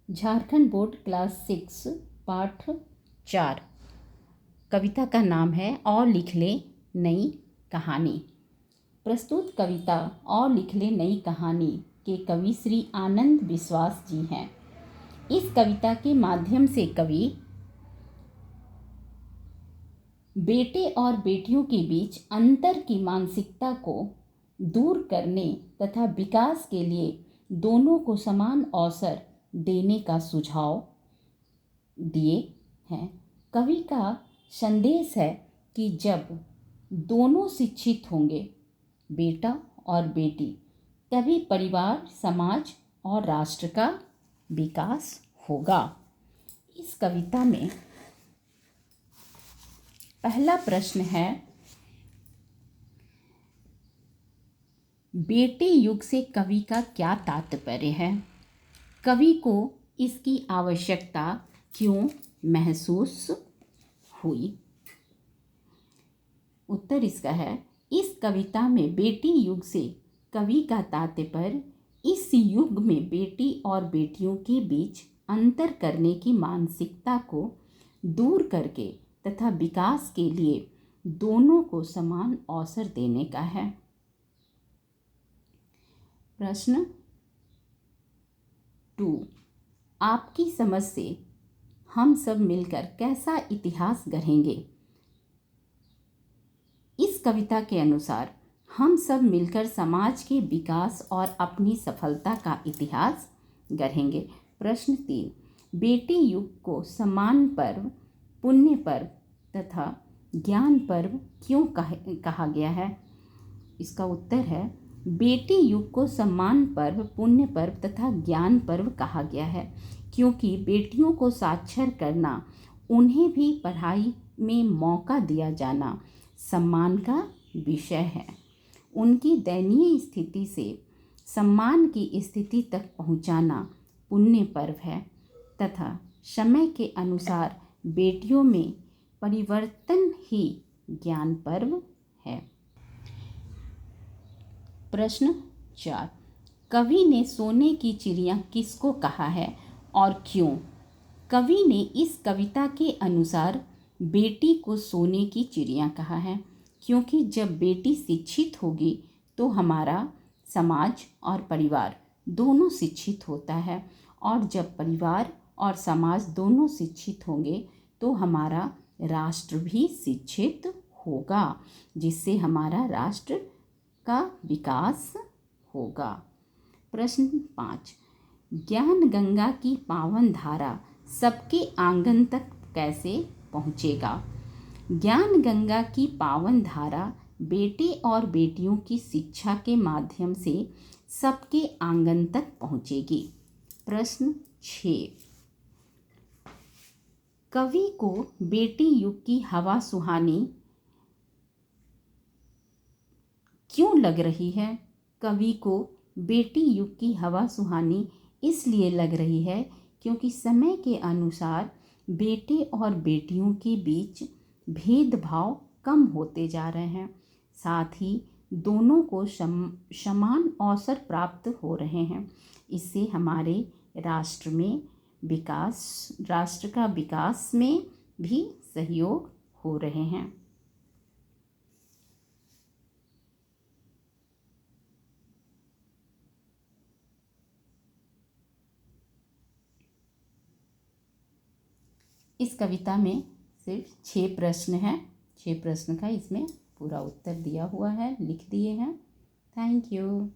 Jharkhand board class 6 पाठ 4। कविता का नाम है और लिख ले नई कहानी। प्रस्तुत कविता और लिख ले नई कहानी के कवि श्री आनंद विश्वास जी हैं। इस कविता के माध्यम से कवि बेटे और बेटियों के बीच अंतर की मानसिकता को दूर करने तथा विकास के लिए दोनों को समान अवसर देने का सुझाव दिए हैं। कवि का संदेश है कि जब दोनों शिक्षित होंगे, बेटा और बेटी, तभी परिवार, समाज और राष्ट्र का विकास होगा। इस कविता में पहला प्रश्न है, बेटी युग से कवि का क्या तात्पर्य है? कवि को इसकी आवश्यकता क्यों महसूस हुई? उत्तर इसका है, इस कविता में बेटी युग से कवि का तात्पर्य इस युग में बेटी और बेटियों के बीच अंतर करने की मानसिकता को दूर करके तथा विकास के लिए दोनों को समान अवसर देने का है। प्रश्न 2, आपकी समझ से हम सब मिलकर कैसा इतिहास गढ़ेंगे? इस कविता के अनुसार हम सब मिलकर समाज के विकास और अपनी सफलता का इतिहास गढ़ेंगे। प्रश्न 3, बेटी युग को सम्मान पर्व, पुण्य पर्व तथा ज्ञान पर्व क्यों कहा गया है? इसका उत्तर है, बेटी युग को सम्मान पर्व, पुण्य पर्व तथा ज्ञान पर्व कहा गया है क्योंकि बेटियों को साक्षर करना, उन्हें भी पढ़ाई में मौका दिया जाना सम्मान का विषय है। उनकी दयनीय स्थिति से सम्मान की स्थिति तक पहुंचाना पुण्य पर्व है तथा समय के अनुसार बेटियों में परिवर्तन ही ज्ञान पर्व है। प्रश्न 4, कवि ने सोने की चिड़िया किसको कहा है और क्यों? कवि ने इस कविता के अनुसार बेटी को सोने की चिड़िया कहा है क्योंकि जब बेटी शिक्षित होगी तो हमारा समाज और परिवार दोनों शिक्षित होता है, और जब परिवार और समाज दोनों शिक्षित होंगे तो हमारा राष्ट्र भी शिक्षित होगा, जिससे हमारा राष्ट्र का विकास होगा। प्रश्न 5, ज्ञान गंगा की पावन धारा सबके आंगन तक कैसे पहुँचेगा? ज्ञान गंगा की पावन धारा बेटे और बेटियों की शिक्षा के माध्यम से सबके आंगन तक पहुँचेगी। प्रश्न 6, कवि को बेटी युग की हवा सुहानी क्यों लग रही है? कवि को बेटी युग की हवा सुहानी इसलिए लग रही है क्योंकि समय के अनुसार बेटे और बेटियों के बीच भेदभाव कम होते जा रहे हैं, साथ ही दोनों को समान अवसर प्राप्त हो रहे हैं। इससे हमारे राष्ट्र में विकास, राष्ट्र का विकास में भी सहयोग हो रहे हैं। इस कविता में सिर्फ 6 प्रश्न हैं। 6 प्रश्न का इसमें पूरा उत्तर दिया हुआ है, लिख दिए हैं। Thank you.